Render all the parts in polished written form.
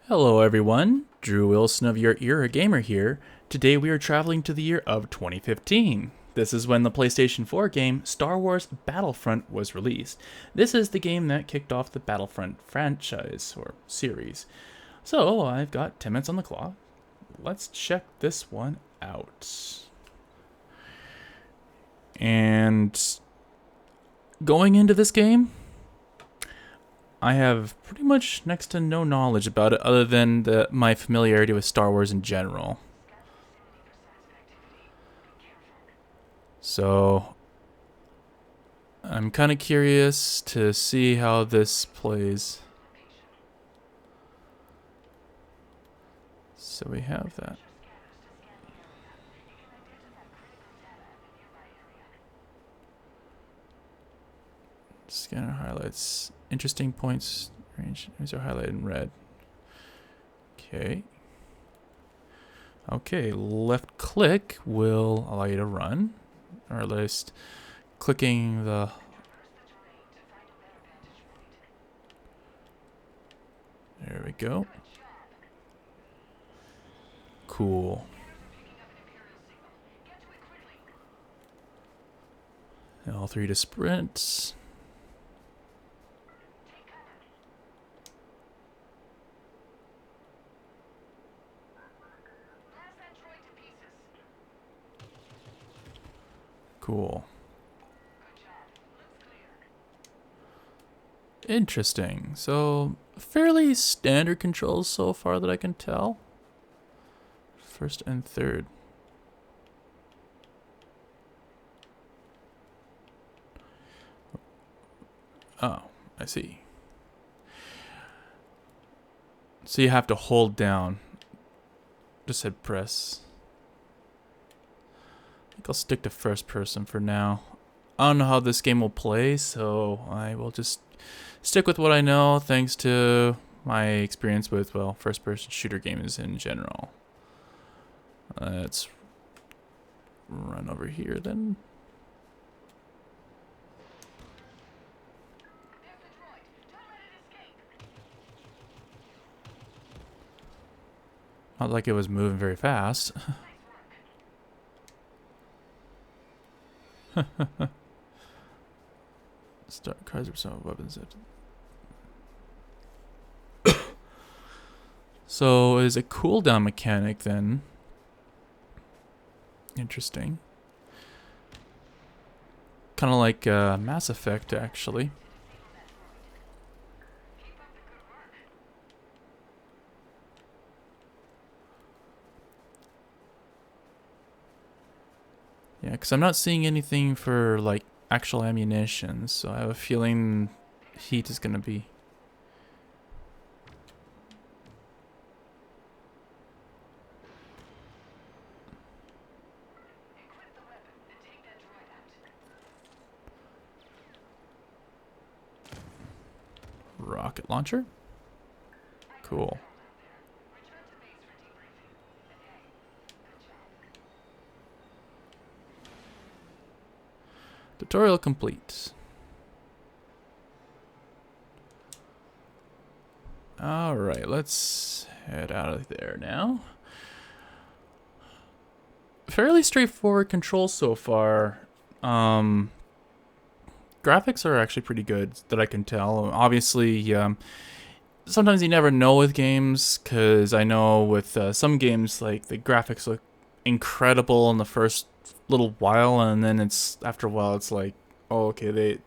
Hello everyone, Drew Wilson of Your Era Gamer here. Today we are traveling to the year of 2015. This is when the PlayStation 4 game Star Wars Battlefront was released. This is the game that kicked off the Battlefront franchise, or series. So, I've got 10 minutes on the clock. Let's check this one out. And going into this game, I have pretty much next to no knowledge about it other than my familiarity with Star Wars in general. So I'm kind of curious to see how this plays. So we have that. Scanner highlights. Interesting points range. These are highlighted in red. Okay. Okay, left click will allow you to run. Or at least clicking the... There we go. Cool. L3 to sprint. Cool. Interesting. So, fairly standard controls so far that I can tell. First and third. Oh, I see. So you have to hold down. Just hit press. I think I'll stick to first person for now. I don't know how this game will play, so I will just stick with what I know thanks to my experience with, well, first person shooter games in general. Let's run over here then. Not like it was moving very fast. Start cards or some weapons. So is a cooldown mechanic then? Interesting. Kind of like Mass Effect, actually. Yeah, because I'm not seeing anything for like actual ammunition, so I have a feeling heat is going to be... Rocket launcher? Cool. Tutorial complete. Alright, let's head out of there now. Fairly straightforward controls so far. Graphics are actually pretty good that I can tell. Obviously, sometimes you never know with games, because I know with some games, like, the graphics look incredible in the first little while, and then it's after a while it's like, oh, okay,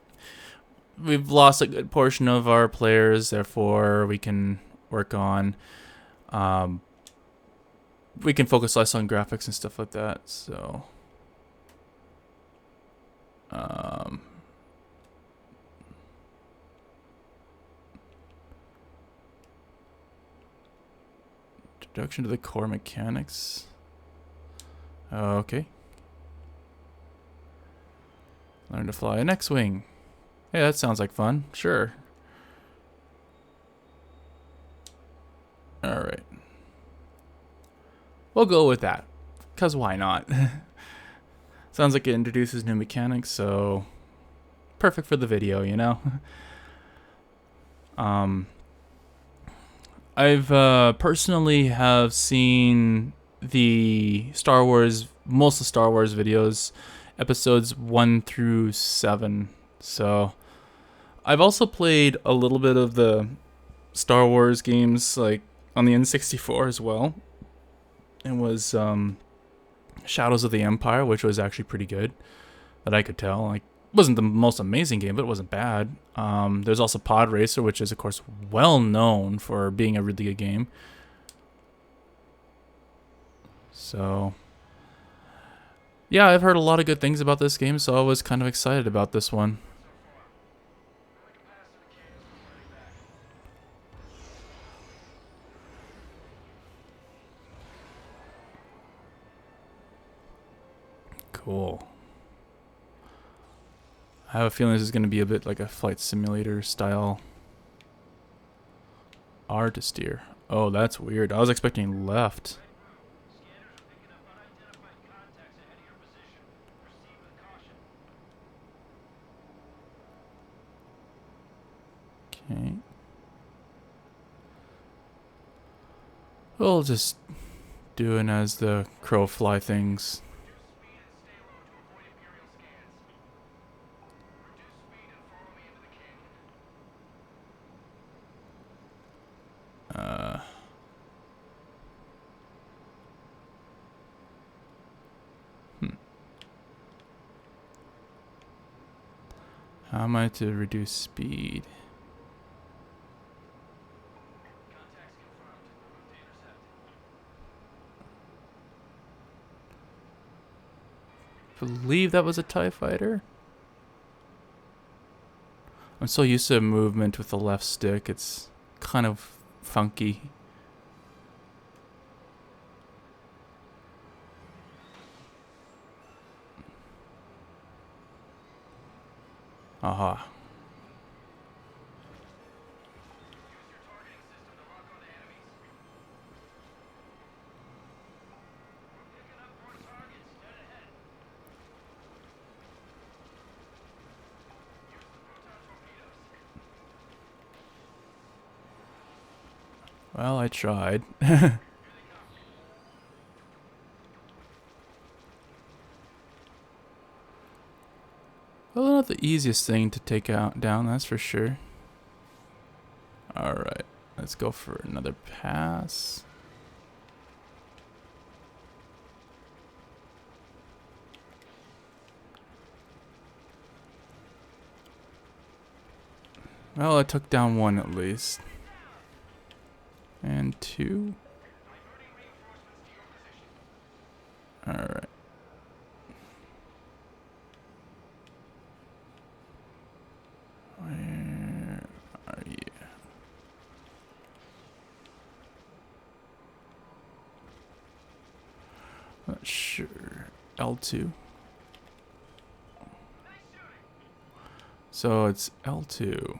we've lost a good portion of our players, therefore we can work on we can focus less on graphics and stuff like that. So introduction to the core mechanics. Okay. Learn to fly an X-Wing. Hey, that sounds like fun. Sure. Alright. We'll go with that. Because why not? Sounds like it introduces new mechanics, so... perfect for the video, you know? I've personally have seen the Star Wars, most of Star Wars videos, episodes 1 through 7. So I've also played a little bit of the Star Wars games, like on the N64 as well. It was Shadows of the Empire, which was actually pretty good, that I could tell. Like, it wasn't the most amazing game, but it wasn't bad. There's also Pod Racer, which is of course well known for being a really good game. So yeah, I've heard a lot of good things about this game, so I was kind of excited about this one. Cool. I have a feeling this is going to be a bit like a flight simulator style R to steer. Oh, that's weird. I was expecting left. Okay. We'll just doing as the crow fly things. Uh, How am I to reduce speed? I believe that was a TIE fighter. I'm so used to movement with the left stick, it's kind of funky. Aha. Well, I tried. Well, not the easiest thing to take out down, that's for sure. Alright, let's go for another pass. Well, I took down one at least. And two. Alright. Where are you? Not sure. L2. So it's L2.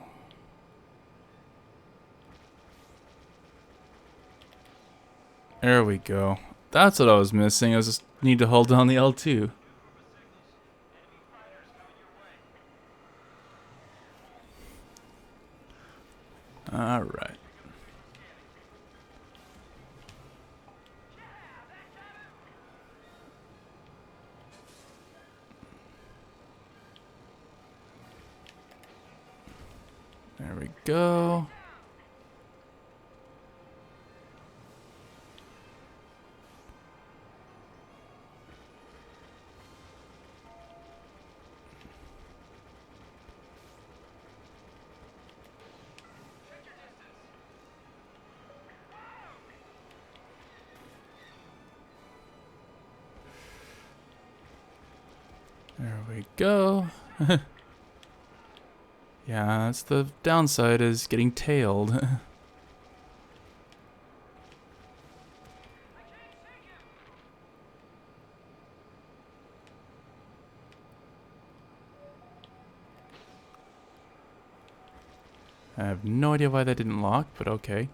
There we go. That's what I was missing. I just need to hold down the L2. Alright. There we go. There we go. Yeah, that's the downside, is getting tailed. I have no idea why that didn't lock, but okay.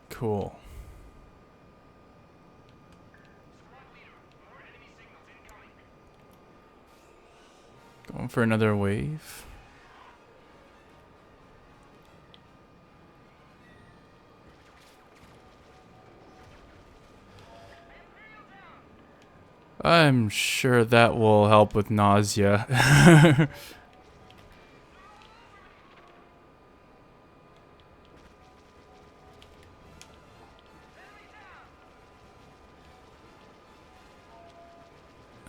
Cool. Going for another wave. I'm sure that will help with nausea.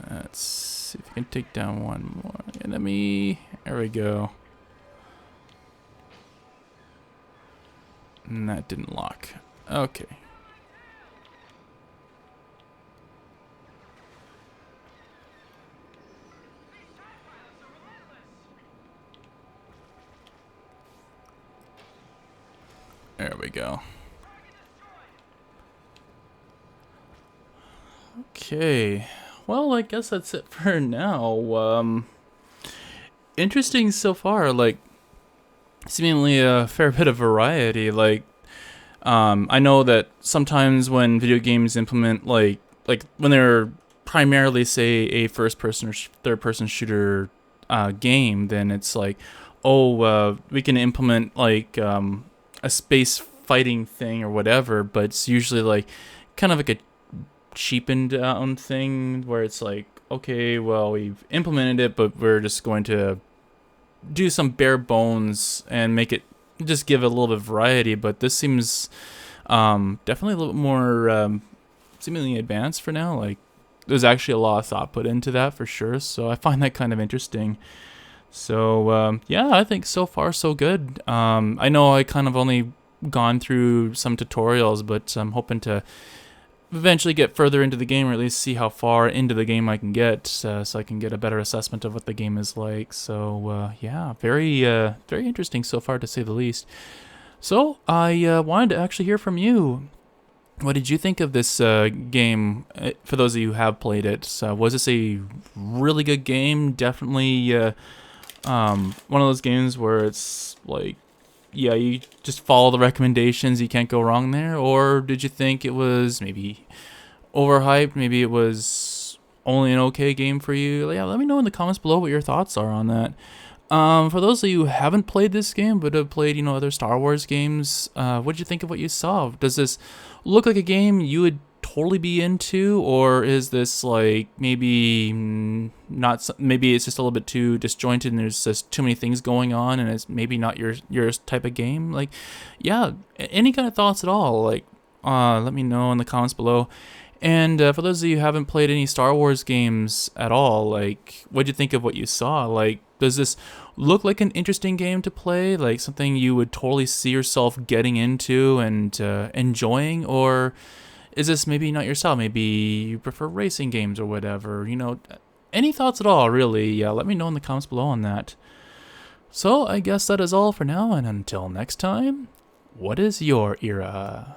Let's see if we can take down one more enemy. There we go. And that didn't lock. Okay. There we go. Okay. Well, I guess that's it for now. Interesting so far. Like, seemingly a fair bit of variety. Like, I know that sometimes when video games implement like when they're primarily say a first person or third person shooter game, then it's like, oh, we can implement like a space fighting thing or whatever, but it's usually like kind of like a cheapened thing where it's like, okay, well, we've implemented it, but we're just going to do some bare bones and make it just give it a little bit of variety. But this seems definitely a little bit more seemingly advanced for now. Like, there's actually a lot of thought put into that for sure, so I find that kind of interesting. So yeah, I think so far so good. I know I kind of only gone through some tutorials, but I'm hoping to eventually get further into the game, or at least see how far into the game I can get, so I can get a better assessment of what the game is like. So yeah, very interesting so far, to say the least. So I wanted to actually hear from you. What did you think of this game? For those of you who have played it, was this a really good game? Definitely one of those games where it's like, yeah, you just follow the recommendations, you can't go wrong there? Or did you think it was maybe overhyped? Maybe it was only an okay game for you? Yeah, let me know in the comments below what your thoughts are on that. For those of you who haven't played this game but have played, other Star Wars games, what did you think of what you saw? Does this look like a game you would totally be into, or is this like maybe not? Maybe it's just a little bit too disjointed and there's just too many things going on, and it's maybe not your type of game? Like, yeah, any kind of thoughts at all? Like, let me know in the comments below. And for those of you who haven't played any Star Wars games at all, like, what'd you think of what you saw? Like, does this look like an interesting game to play? Like, something you would totally see yourself getting into and enjoying? Or is this maybe not your style? Maybe you prefer racing games or whatever? Any thoughts at all, really? Let me know in the comments below on that. So, I guess that is all for now, and until next time, what is your era?